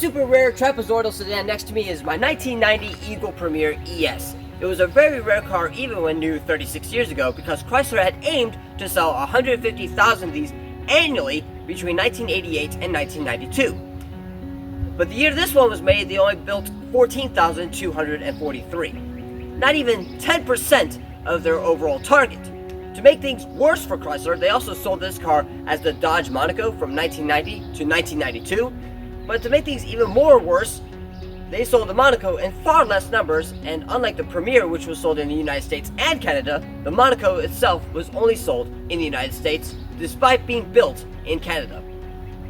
super rare trapezoidal sedan next to me is my 1990 Eagle Premier ES. It was a very rare car even when new 36 years ago because Chrysler had aimed to sell 150,000 of these annually between 1988 and 1992. But the year this one was made, they only built 14,243. Not even 10% of their overall target. To make things worse for Chrysler, they also sold this car as the Dodge Monaco from 1990 to 1992. But to make things even more worse, they sold the Monaco in far less numbers, and unlike the Premier, which was sold in the United States and Canada, the Monaco itself was only sold in the United States, despite being built in Canada.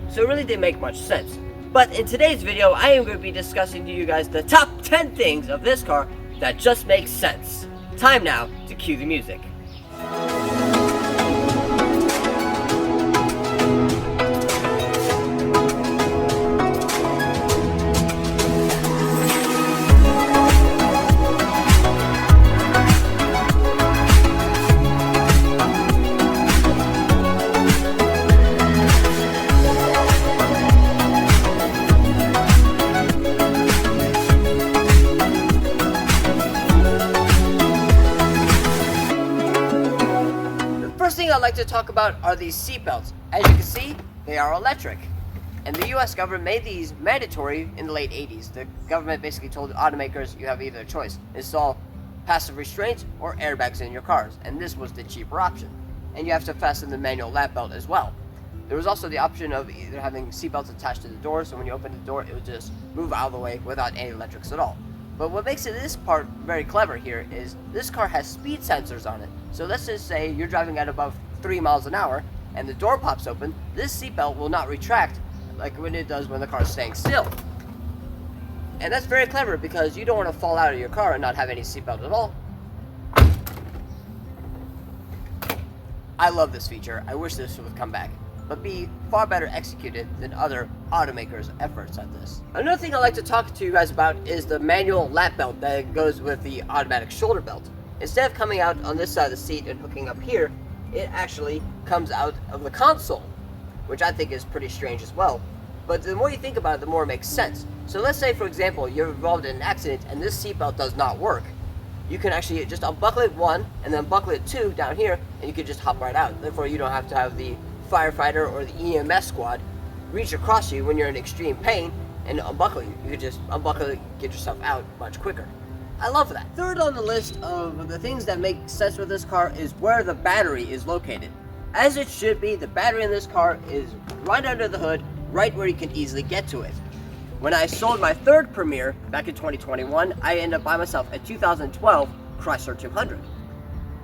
So it really didn't make much sense. But in today's video, I am going to be discussing to you guys the top 10 things of this car that just make sense. Time now to cue the music. First thing I'd like to talk about are these seatbelts. As you can see, they are electric. And the US government made these mandatory in the late 80s. The government basically told automakers you have either a choice: install passive restraints or airbags in your cars. And this was the cheaper option. And you have to fasten the manual lap belt as well. There was also the option of either having seatbelts attached to the door, so when you open the door, it would just move out of the way without any electrics at all. But what makes this part very clever here is this car has speed sensors on it. So let's just say you're driving at above 3 miles an hour and the door pops open. This seatbelt will not retract like when it does when the car is staying still. And that's very clever because you don't want to fall out of your car and not have any seatbelt at all. I love this feature. I wish this would come back, but be far better executed than other automakers' efforts at this. Another thing I'd like to talk to you guys about is the manual lap belt that goes with the automatic shoulder belt. Instead of coming out on this side of the seat and hooking up here, it actually comes out of the console, which I think is pretty strange as well. But the more you think about it, the more it makes sense. So let's say, for example, you're involved in an accident and this seatbelt does not work. You can actually just unbuckle it one and then buckle it two down here, and you can just hop right out. Therefore, you don't have to have the firefighter or the EMS squad reach across you when you're in extreme pain and unbuckle you. You can just unbuckle it, get yourself out much quicker. I love that. Third on the list of the things that make sense with this car is where the battery is located. As it should be, the battery in this car is right under the hood, right where you can easily get to it. When I sold my third Premier back in 2021, I ended up buying myself a 2012 Chrysler 200.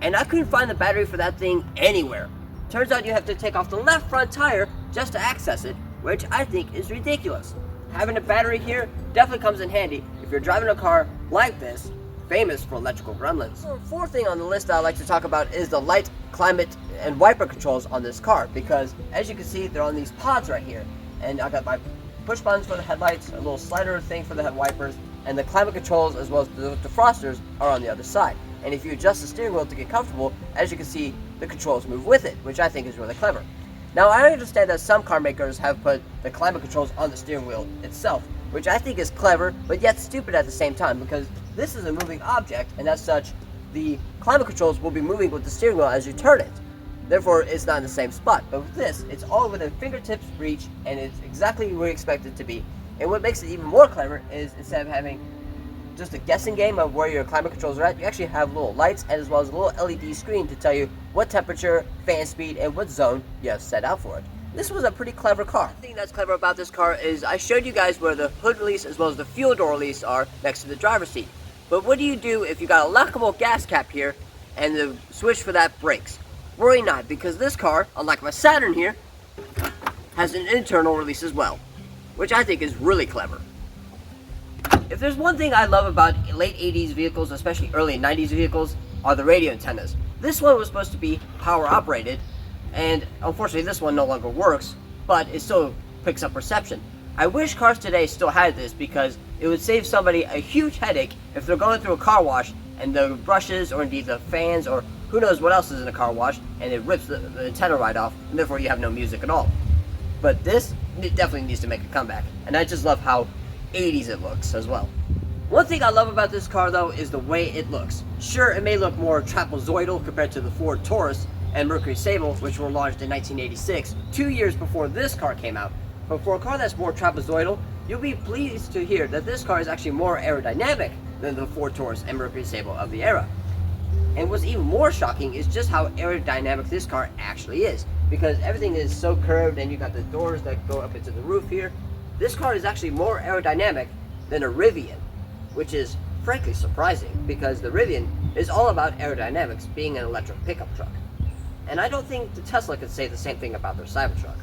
And I couldn't find the battery for that thing anywhere. Turns out you have to take off the left front tire just to access it, which I think is ridiculous. Having a battery here definitely comes in handy if you're driving a car like this, famous for electrical gremlins. The fourth thing on the list I'd like to talk about is the light, climate, and wiper controls on this car, because as you can see, they're on these pods right here. And I got my push buttons for the headlights, a little slider thing for the head wipers, and the climate controls as well as the defrosters are on the other side. And if you adjust the steering wheel to get comfortable, as you can see, the controls move with it, which I think is really clever. Now, I understand that some car makers have put the climate controls on the steering wheel itself, which I think is clever, but yet stupid at the same time, because this is a moving object, and as such, the climate controls will be moving with the steering wheel as you turn it. Therefore, it's not in the same spot. But with this, it's all within fingertips reach, and it's exactly where you expect it to be. And what makes it even more clever is instead of having just a guessing game of where your climate controls are at, you actually have little lights as well as a little LED screen to tell you what temperature, fan speed, and what zone you have set out for it. This was a pretty clever car. The thing that's clever about this car is I showed you guys where the hood release as well as the fuel door release are next to the driver's seat. But what do you do if you got a lockable gas cap here and the switch for that breaks? Worry not, because this car, unlike my Saturn here, has an internal release as well, which I think is really clever. If there's one thing I love about late 80s vehicles, especially early 90s vehicles, are the radio antennas. This one was supposed to be power operated, and unfortunately this one no longer works, but it still picks up reception. I wish cars today still had this, because it would save somebody a huge headache if they're going through a car wash and the brushes or indeed the fans or who knows what else is in a car wash and it rips the antenna right off, and therefore you have no music at all. But this, it definitely needs to make a comeback. And I just love how 80s it looks as well. One thing I love about this car though is the way it looks. Sure, it may look more trapezoidal compared to the Ford Taurus and Mercury Sable, which were launched in 1986, 2 years before this car came out. But for a car that's more trapezoidal, you'll be pleased to hear that this car is actually more aerodynamic than the Ford Taurus and Mercury Sable of the era. And what's even more shocking is just how aerodynamic this car actually is, because everything is so curved and you got the doors that go up into the roof here. This car is actually more aerodynamic than a Rivian, which is frankly surprising because the Rivian is all about aerodynamics, being an electric pickup truck. And I don't think the Tesla could say the same thing about their Cybertruck.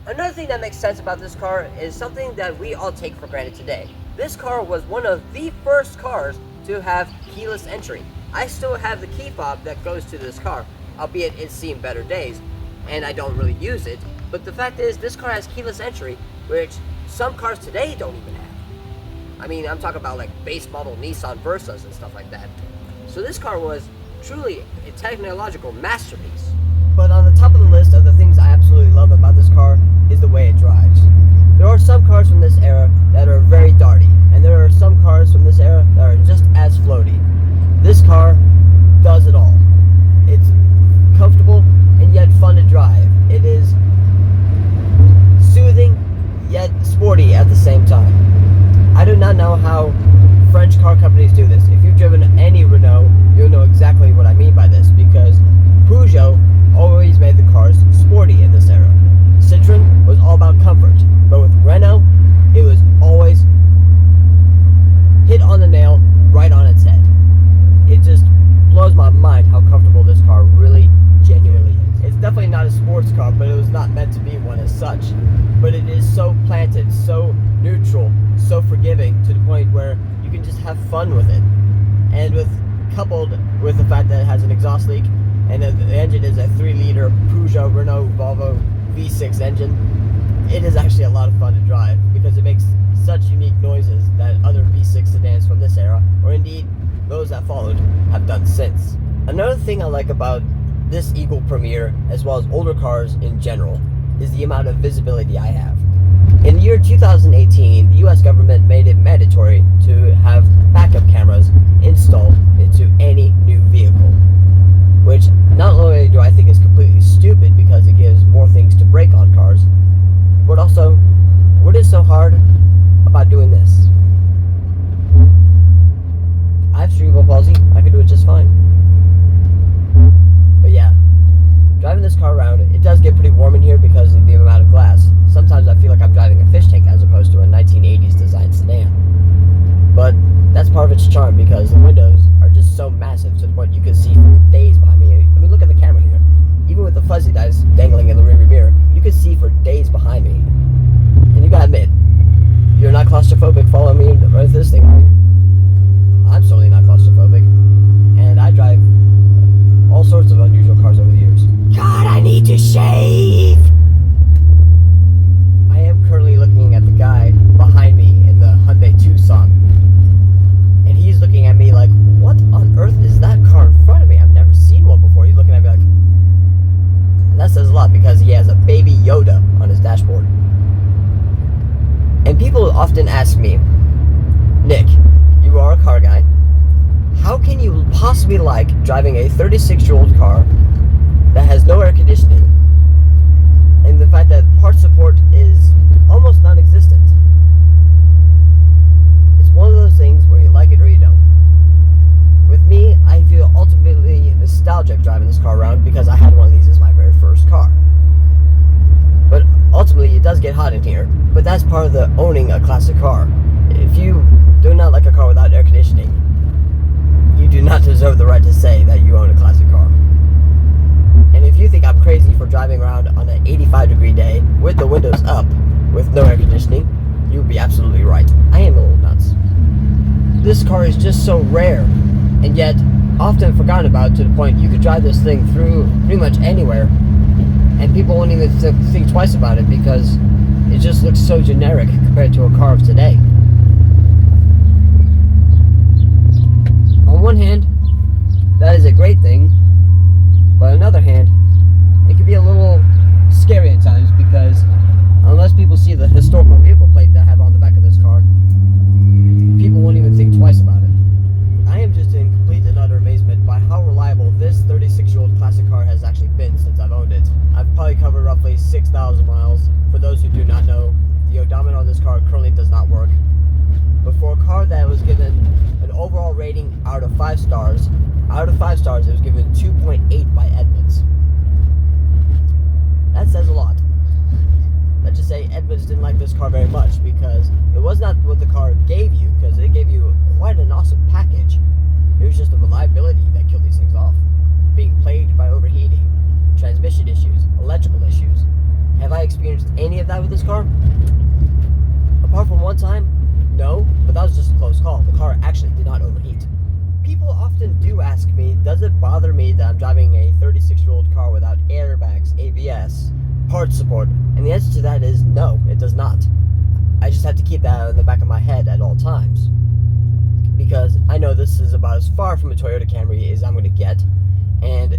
Another thing that makes sense about this car is something that we all take for granted today. This car was one of the first cars to have keyless entry. I still have the key fob that goes to this car, albeit it's seen better days, and I don't really use it. But the fact is, this car has keyless entry, which some cars today don't even have. I mean, I'm talking about like base model Nissan Versas and stuff like that. So this car was truly a technological masterpiece. But on the top of the list of the things I absolutely love about this car is the way it drives. There are some cars from this era that are very darty, and there are some cars from this era that are just as floaty. This car does it all. It's comfortable and yet fun to drive. It is soothing yet sporty at the same time. I do not know how French car companies do this. If you've driven any Renault, you'll know exactly what I mean by this, because Peugeot always made the cars sporty in this era. Citroën was all about comfort, but with Renault, it was always hit on the nail, right on its head. It just blows my mind how comfortable this car really genuinely is. It's definitely not a sports car, but it was not meant to be one as such. But it is so planted, so neutral, so forgiving, to the point where you can just have fun with it. And coupled with the fact that it has an exhaust leak, and the engine is a 3-liter Peugeot Renault Volvo V6 engine, it is actually a lot of fun to drive because it makes such unique noises that other V6 sedans from this era, or indeed those that followed, have done since. Another thing I like about this Eagle Premier, as well as older cars in general, is the amount of visibility I have. In the year 2018, the US government made it mandatory to have backup cameras installed into any new vehicle, which not only do I think is completely stupid because it gives more things to break on cars, but also, what is so hard about doing this? I have cerebral palsy, I could do it just fine. But yeah, driving this car around, it does get pretty warm in here because of the amount of glass. Sometimes I feel like I'm driving a fish tank as opposed to a 1980s design sedan. But that's part of its charm because the windows are just so massive to the point you can see for days behind me. I mean, look at the camera here. Even with the fuzzy dice dangling in the rearview mirror, you can see for days behind me. And you gotta admit, you're not claustrophobic following me with this thing, are you? I'm certainly not claustrophobic. And I drive all sorts of unusual cars over the years. God, I need to shave! I am currently looking at the guy behind me in the Hyundai Tucson. And he's looking at me like, what on earth is that car in front of me? I've never seen one before. He's looking at me like... And that says a lot because he has a baby Yoda on his dashboard. And people often ask me, Nick, you are a car guy. How can you possibly like driving a 36-year-old car that has no air conditioning, and the fact that part support is almost non-existent? It's one of those things where you like it or you don't. With me, I feel ultimately nostalgic driving this car around because I had one of these as my very first car. But ultimately, it does get hot in here, but that's part of the owning a classic car. If you do not like a car without air conditioning, you do not deserve the right to say that you own a classic car. And if you think I'm crazy for driving around on an 85-degree day with the windows up with no air conditioning, you would be absolutely right. I am a little nuts. This car is just so rare, and yet often forgotten about to the point you could drive this thing through pretty much anywhere, and people won't even think twice about it because it just looks so generic compared to a car of today. On one hand, that is a great thing, but on the other hand, it can be a little scary at times because see the historical vehicle plate that I have on the back of this car, people won't even think twice about it. I am just in complete and utter amazement by how reliable this 36-year-old classic car has actually been since I've owned it. I've probably covered roughly 6,000 miles. For those who do not know, the odometer on this car currently does not work. But for a car that was given an overall rating out of 5 stars, it was given 2.8 by Edmunds. That says a lot. Let's just say Edmunds didn't like this car very much because it was not what the car gave you, because it gave you quite an awesome package. It was just the reliability that killed these things off. Being plagued by overheating, transmission issues, electrical issues. Have I experienced any of that with this car? Apart from one time, no, but that was just a close call. The car actually did not overheat. People often do ask me, does it bother me that I'm driving a 36-year-old car without airbags, ABS, parts support? And the answer to that is no, it does not. I just have to keep that in the back of my head at all times. Because I know this is about as far from a Toyota Camry as I'm going to get. And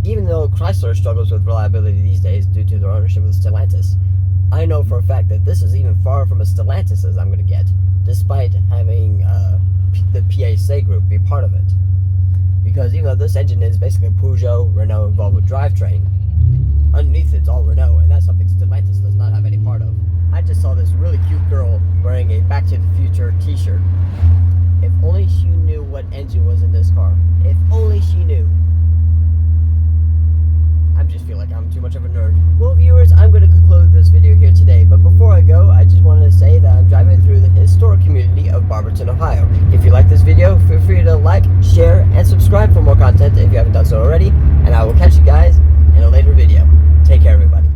even though Chrysler struggles with reliability these days due to their ownership of the Stellantis, I know for a fact that this is even far from a Stellantis as I'm going to get, despite having the PSA group be part of it. Because even though this engine is basically a Peugeot, Renault, and Volvo drivetrain, underneath it's all Renault, and that's something Stellantis does not have any part of. I just saw this really cute girl wearing a Back to the Future t-shirt. If only she knew what engine was in this car. If only she knew. I just feel like I'm too much of a nerd. Well, viewers, I'm going to conclude this video here today, but before I go, I just wanted to say that I'm driving through the historic community of Barberton, Ohio. If you like this video, feel free to like, share, and subscribe for more content if you haven't done so already, and I will catch you guys in a later video. Take care, everybody.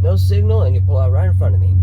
No signal, and you pull out right in front of me.